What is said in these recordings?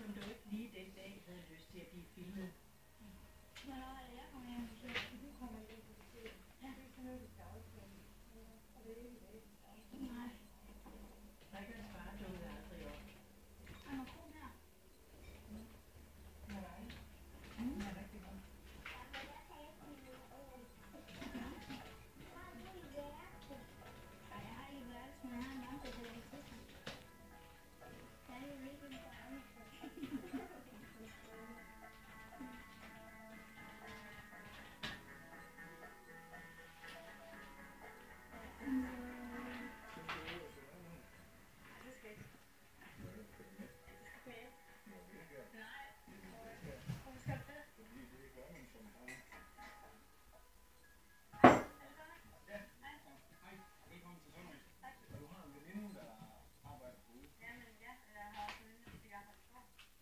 som du ikke lige den dag havde lyst til at blive filmet. Hvornår er det, jeg kommer hjem? Du kommer hjem på besøg. Ja. Det er sådan noget, vi skal aftale. Og det er ikke i dag. Nej. Rikkers far dukkede aldrig op. Er man god her? Nej. Ja, rigtig godt. Jeg har ikke været, men jeg har en lampe, der er til sig. Jeg er jo ikke en barn.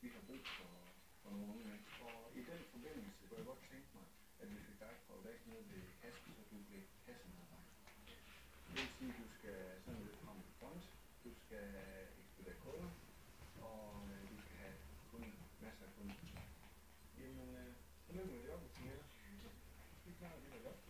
Vi har brug for nogle unge mennesker. Og i den forbindelse kunne jeg godt tænke mig, at vi fik dig prøvet af ned ved kassen, så du blev kassemedarbejder. Det vil sige, at du skal sådan lidt frem i front, du skal ekspedere kunder, og du skal have kunder, masser af kunder. Jamen, tillykke med jobbet, Camilla. Vi klarer det godt.